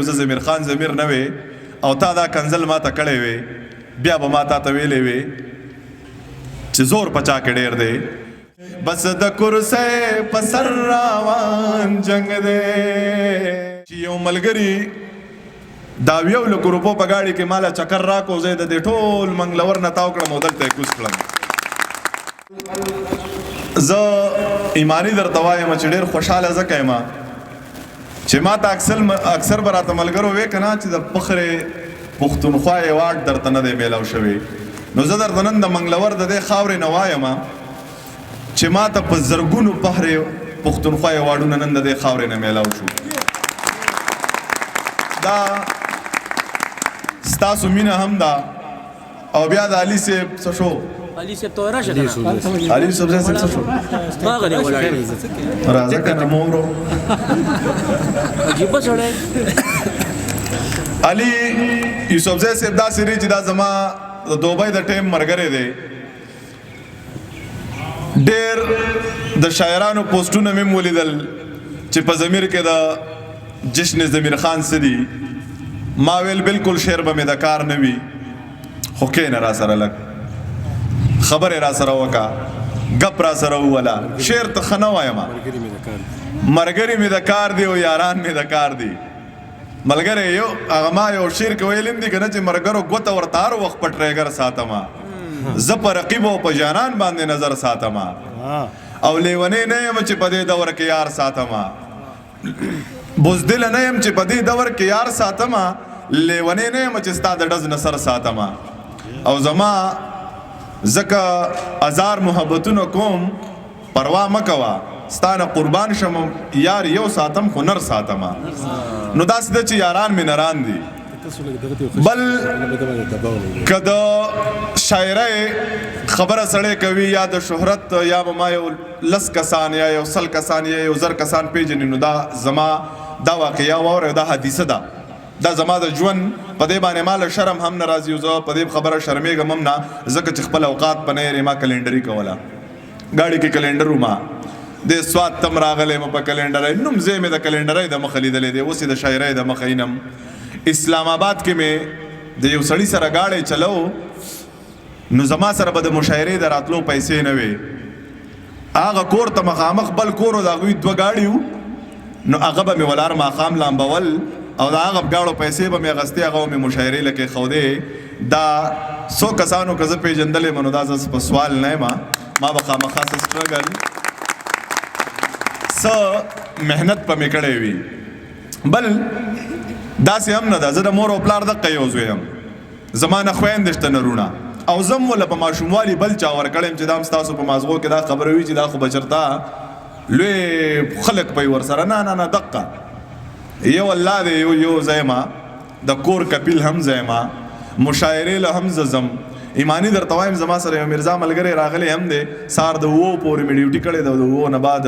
زه زمیر خان زمیر نه وې او تا دا کنزل ما ته کړی وې بیا به ما تا ته ویلې وې چې زور پچا کې ډېر دی بس د کرسۍ په سر روان جنګ دی چې یو ملګري دا 1,00,000 روپو په ګاډي کې ماله چکر راکو زه د دې ټول منګلور نه تاو کړم او دلته یې کوز کړم زه ایماني درته وایم چې ډېر خوشحاله ځکه یم چې ما ته اکثر به راته ملګرو وې که نه چې د فخر پښتونخوا ایوارډ درته نه دی میلاو شوی نو زه درته نن د منګلور د دې خاورې نه وایم چې ما ته په زرګونو فخر پښتونخوا ایوارډونه نن د دې خاورې نه میلاو شو دا ستاسو مینه هم ده او بیا د علي صاحب څه شو علي صاحب تو راشه کنه علي صاحب څه شو ما غني ولا راځه کنه مورو عجیب سره علي یوسف زئی صاحب دا سری چې دا زما دوبۍ د ټیم مرګره دی ډېر د شاعرانو پوسټونه مې ولیدل چې په ضمیر کې د جشن ضمیر خان سدي ما ویل بالکل شعر به مې د کار نه وي خو کینه را سره لګ خبره را سره وکا غپ را سره ولا شعر ته خنه وایم مرګري مې د کار دی او یاران مې د کار دی ملګری یو هغه ما یو شعر کې ویلم دي کنه چې مرګرو غوته ورته هر وخت پټریګر ساتما ز په رقیب او په جانان باندې نظر ساتما او لیونی نه يم چې په دې دور کې یار ساتما بوزدل نه يم چې په دې دور کې یار ساتما لیونی نه يم چې ستاد ډز نصر ساتما او زما زکه هزار محبتونو کوم پروا مکوا ستانه قربان شم یار یو ساتم هنر ساتما نو داس د چې یاران مې نران دي بل کدا شاعرای خبره سړی کوي یا د شهرت یا ما یو لس کسان یا یو سل کسان یا یو زر کسان پیژني نو دا زما دا واقعیا وره دا حدیثه ده دا زما د ژوند په دې باندې مال شرم هم ناراضي او زه په دې خبره شرمېږم هم نه ځکه چې خپل اوقات پنه ما کلندري کوله گاڑی کې کلندر ما د سواد تم راغله م په کلندر نوم زه مې د کلندر د مخلیدلې دی اوسې د شاعرۍ د مخینم اسلام آباد کې مې د یو سړی سره گاڑی چلو نو زما سره به د مشاعرې د راتلو پیسې نه وي هغه کور ته مخامخ بل کور د غوي دوه گاڑی نو هغه به مې ولار ماقام لامبول او دا هغه گاړو پیسې به مې غستې هغه مې مشاعرې لکه خوده دا 100 کسانو کزه پیجندلې منو دا په سوال نه ما به خامخا سټرګل محنت په میکړې وي بل داسې هم نه ده زه د مور او پلار د قیوز ویم زمانه خويندشته نرونه او زم ولا په ماشوموالي بل چا ور کړم چې دا تاسو په مازغو کې دا خبره وی چې دا خو بچرتا لوی خلق په ور سره نه دقه یو الله دې یو زایما د کور کپیل هم زایما مشاعره له هم زم ایمانی در توایم زما سره یو مرزا ملګری راغلی هم دی سار د وو پورې مې ډیوټي کړی د وو نه بعد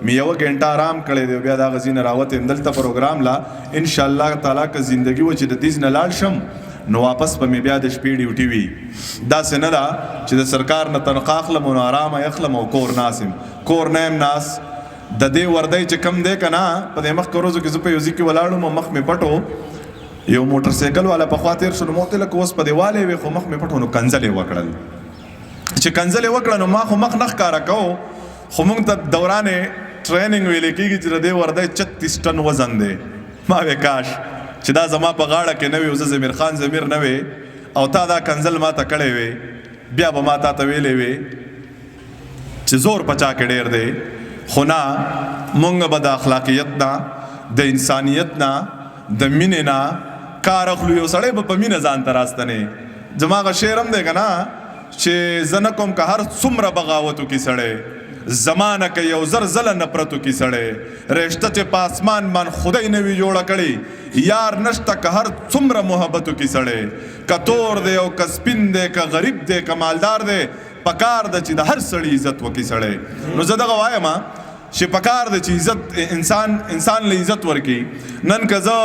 مې یو غنټه آرام کړی دی بیا دا غزین راوت دلته پروګرام لا ان شاء الله تعالی که زندگی و چې د دې نه لاړ شم نو واپس په مې بیا د شپې ډیوټي وی دا سندا چې د سرکار نه تنخواه اخلم او آرام اخلم او کور ناسم کور نیم ناس د دې وردی چې کم دی کنه په دې مخ کروزو کې زه په یوزي کې ولاړم مخ مې پټو یو موټر سایکل والا په خاطر شنو موته لکه اوس په دیواله وي خو مخ مې پټو نو کنځلې وکړل چې کنځلې وکړل نو ما خو مخ نخ کارا کو خو موږ ته دورانه ټریننګ ویل کېږي چې د دې وردی 36 ټن وزن دی ما وکاش چې دا زما په غاړه کې نوې وز زمیر خان زمیر نوې او تا دا کنځل ما ته کړې وې بیا به ما ته ویلې وې چې زور پچا کې ډېر دی خو نه مونږ به د اخلاقیت نه د انسانیت نه د مینې نه کار اخلو یو سړی به په مینه ځان ته راستنې زما هغه شعر هم دی که نه چې زه نه کوم که هر څومره بغاوتو کې سړی زمانه که یو زر زله نفرتو کې سړی رشته چې په اسمان باندې خدای نه وي جوړه کړې یار نشته که هر څومره محبتو کې سړی که تور دی او که سپین دی که غریب دی که مالدار دی پکار ده چې د هر سړي عزت وکړي سړی نو زه دغه وایم چې پکار ده چې عزت انسان له عزت ورکړي نن که زه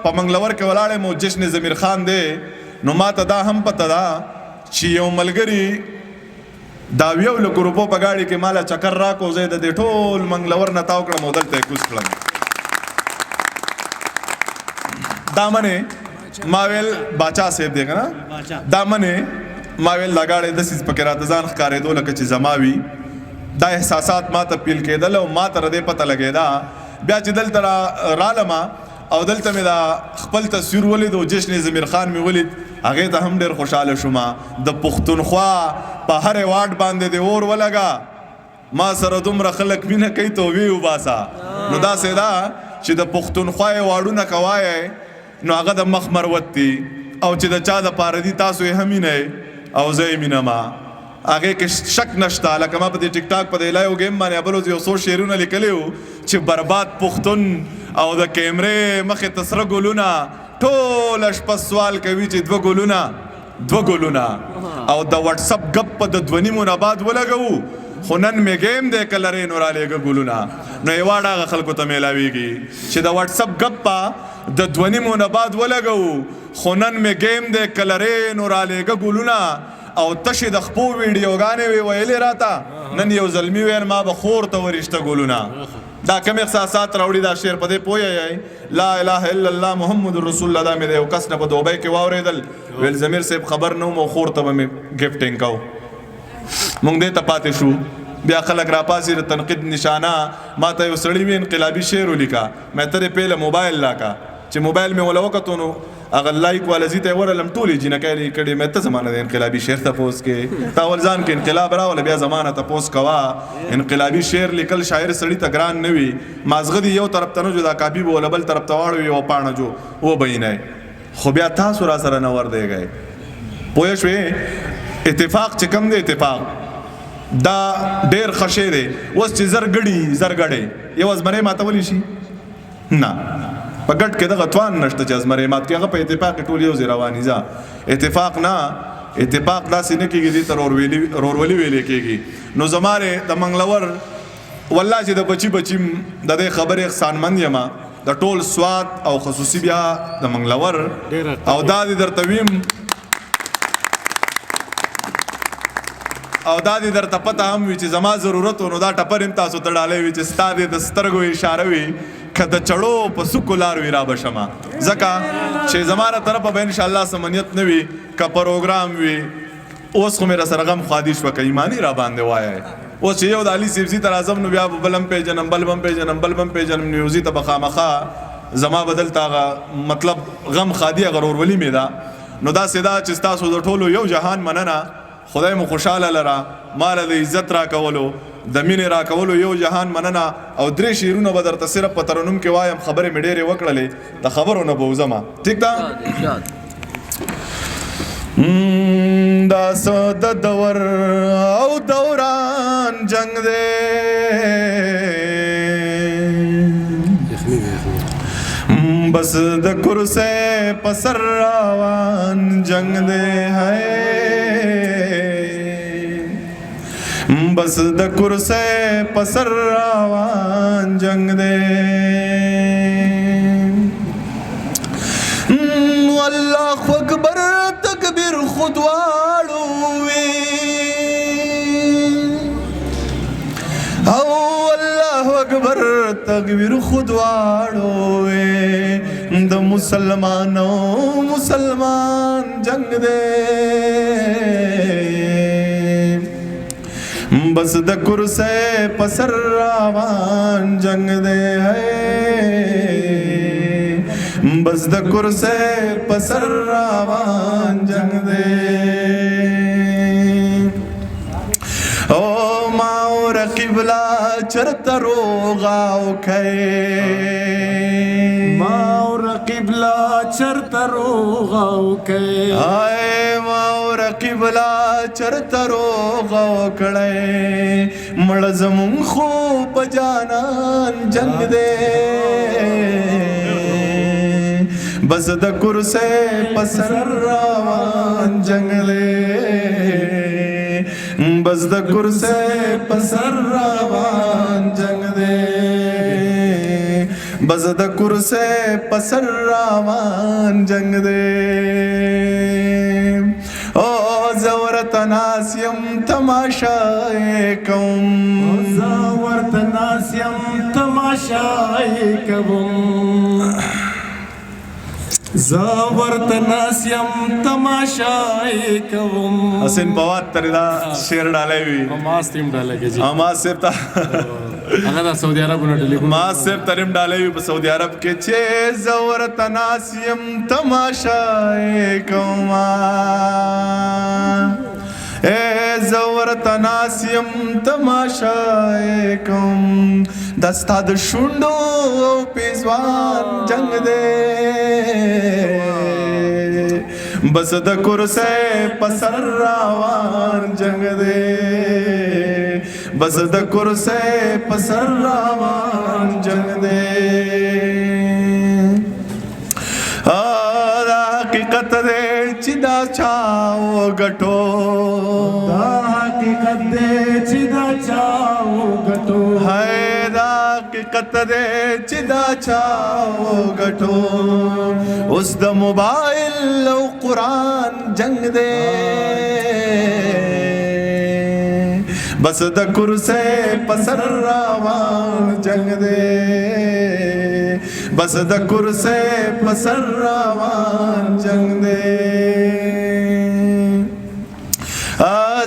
په منګلور کې ولاړ یم او جشن ضمیر خان دی نو ما ته دا هم پته ده چې یو ملګري دا 1,00,000 روپو په ګاډي کې مالا چکر راکو زه د دې ټول منګلور نه تاو کړم او دلته یې کوز کړم دا منه ماویل باچا صاحب دی کنه دا منه ماویل لګاړې د سیس پکې راته ځان ښکارېدو لکه چې زماوي دا احساسات ما ته پیل کېدل او ما ته ردې پته لګېده بیا چې دلته رالمه او دلته مې دا خپل تصویر ولید او جشن ضمیر خان مې ولید هغې ته هم ډېر خوشحاله شوم د پښتونخوا په هرې واټ باندې دې اور ولګه ما سره دومره خلک مینه کوي توبې وباسه نو داسې ده چې د پښتونخوا یې واړونه کوایئ نو هغه د مخ مروت دي او چې د چا د پاره دي تاسو یې هم مینئ او زه یې مینما هغې کې شک نشته لکه ما په دې ټیک ټاک په دې لایو ګیم باندې ابل یو څو شعرونه لیکلي وو چې برباد پښتون او د کیمرې مخې ته سره ګلونه ټوله شپه سوال کوي چې دوه ګلونه او د وټسپ ګپ په د دوه نیمو نه بعد ولګوو خو نن مې ګیم دی که لرې نو رالیږه ګلونه نو یې واړه هغه خلکو ته میلاویږي چې د وټسپ ګپه د دوه نیمو نه بعد ولګوو خو نن مې ګیم دی که لرې نو رالیږه ګلونه او تشې د خپو ویډیوګانې وې ویلې راته نن یو زلمي ویل ما به خور ته ورشته ګلونه دا کم احساسات راوړي دا شعر په دې پوهیږئ لا اله الا الله محمد رسول الله دا مې د یو کس نه په دوبۍ کې واورېدل ویل ضمیر صاحب خبر نه وم او خور ته به مې ګفټینګ کو مونږ دې ته پاتې شو بیا خلک راپاسې د تنقید نشانه ما ته یو سړي مې انقلابي شعر ولیکه مې ته دې پهله موبایل راکه چې موبایل مې وله وکتو نو هغه لایک والا زی ته یې ورلم ټولې جینکۍ کړې مې ته زمانه د انقلابي شعر تپوس کې تا اول ځان کې انقلاب راوله بیا زمانه تپوس کوه انقلابي شعر لیکل شاعر سړي ته ګران نه وي مازغه دي یو طرف ته نه جو دا کاپي به وله بل طرف ته واړوي او پاڼه جو وبینئ خو بیا تاسو را سره نه وردېږئ پوه شوې اتفاق چې کم دی اتفاق دا ډېر ښه شی دی اوس چې زر ګډې یو ازمرۍ ماتولی شي نه په ګډ کې دغه توان نشته چې ازمرۍ مات کړي هغه په اتفاق کې ټول یو ځای رواني ځه اتفاق نه اتفاق داسې نه کېږي دې ته رورولي ویلې کېږي نو زماره د منګلور والله چې د بچي د دې خبرې احسانمند یم د ټول سوات او خصوصي بیا د منګلور او دا دې درته ویم او دا دې درته پته هم وي چې زما ضرورت و نو دا ټپر هم تاسو ته ډالی وي چې ستا دې د سترګو اشاره وي که د چړو په سکو لار وي را بشمه ځکه چې زما له طرفه به انشاءالله سمنیت نه وي که پروګرام وي اوس خو مې را سره غم خوادي شوه که ایماني را باندې وایئ اوس چې یو د علي سیفزي ته راځم نو بیا به بل هم پېژنم بل به هم پېژنم نو یوزي ته به خامخا زما به دلته هغه مطلب غم خادي هغه رورولي مې ده نو داسې ده چې ستاسو د ټولو یو جهان مننه خدای مو خوشحاله لره مال د عزت را کولو د مینې را کولو یو جهان مننه او 3 شعرونه به درته صرف په ترنم کې وایم خبرې مې ډېرې وکړلې د خبرو نه به وځمه ټیک ده دا څه د دور او دوران جنگ دی بس د کرسۍ په سر روان جنگ دی ہے بس د کرسۍ په سر روان جنگ دی الله اکبر تکبیر خود واړو وی او الله اکبر تکبیر خود واړو وی د مسلمان جنگ دی بس د کرسۍ په سر روان جنگ دی بس د کرسۍ په سر روان جنگ دی او ما اور قبله چرته روغاو کئ ما اور قبله چرته روغاو کئ آئے ما اور قبله چرته روغاو کړئ مړ زمون خو په جانان جنگ دی بس د کرسۍ په سر روان جنگ دی بس د کرسۍ په سر روان جنگ دی بس د کرسۍ په سر روان جنگ دی او زه ورته ناست یم تماشای کوم زه ورته ناست یم تماشای کوم زورت ناسیم تماشای کوم حسین پوات ترې دا شعر ډالی وي ماس تیم ډاله کې جی اما صاحب ته هغه د سعودي عربونو ټلیفون ما صاحب تریم ډالی وي په سعودي عرب کې چې زور تناسیم تماشای کوما اے زور تناسیم تماشای کوم دستا د شونډو پیزوان جنگ دے بس د کرسی پسر راوان جنگ دے بس د کرسی پسر راوان جنگ دے دا حقیقت دے چی دا چاو گٹو دا حقیقت دے چې دا چاو ګټو ہے دا حقیقت دے چی دا چاو گٹو اس دا موبائل او قرآن جنگ دے بس د کرسی پسر راوان جنگ دے بس د کرسی پسر راوان جنگ دے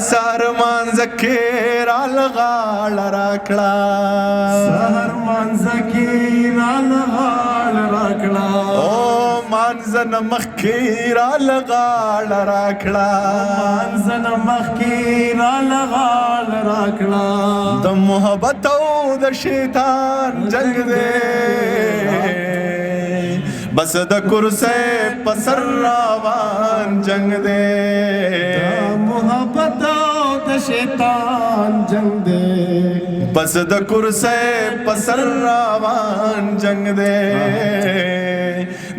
سهر مانځکې رالغاړه راکړه سهر مانځکې رالغاړه راکړه او مانځن مخکې رالغاړه راکړه مانځن مخکې رالغاړه راکړه د محبت او د شیطان جنگ دے بس د کرسی پسر راوان جنگ دے محبت او د شیطان جنگ دے بس د کرسی پسر راوان جنگ دے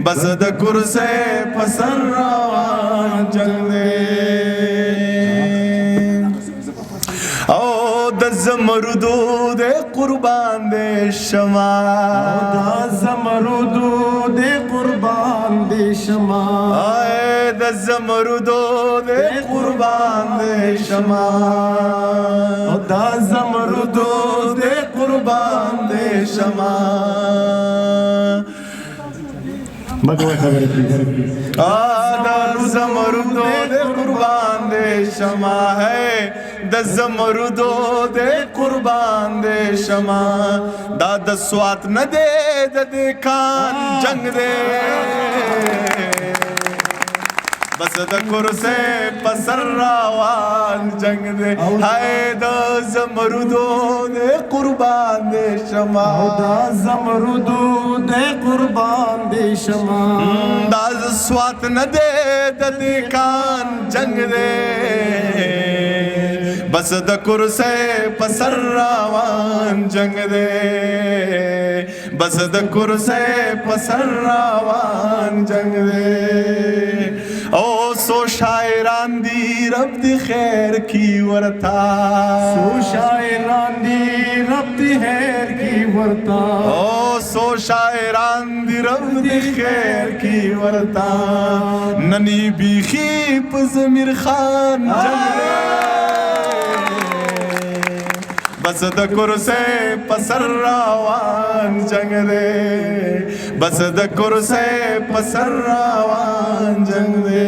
بس د کرسی پسر راوان جنگ دے او د زمردو دے قربان دے شما دا زمردو دے قربان دے شما آئے د زمردو دے قربان دے شما دا زمردو دے قربان دے شما مګوي خبرې دا زمردو دے قربان دے شما ہے د زمردو دے قربان دے شما دا د سوات نه دے د کان جنگ دے بس د کرسی پسر راوان جنگ دے ہے د زمردو دے قربان دے شما دا زمردو دے قربان دے شما دا سوات نه دے د کان جنگ دے بس د کرسی پسر راوان جنگ دے بس د کرسی پسر راوان جنگ دے او سو شاعران دی رب دی خیر کی ورتا سو شاعران دی رب دی خیر کی ورتا او سو شاعران دی رب دی خیر کی ورتا ننی بیخی پزمیر خان جنگ دے بس د کرسی پسر راوان جنگ دے بس د کرسی پسر راوان جنگ دے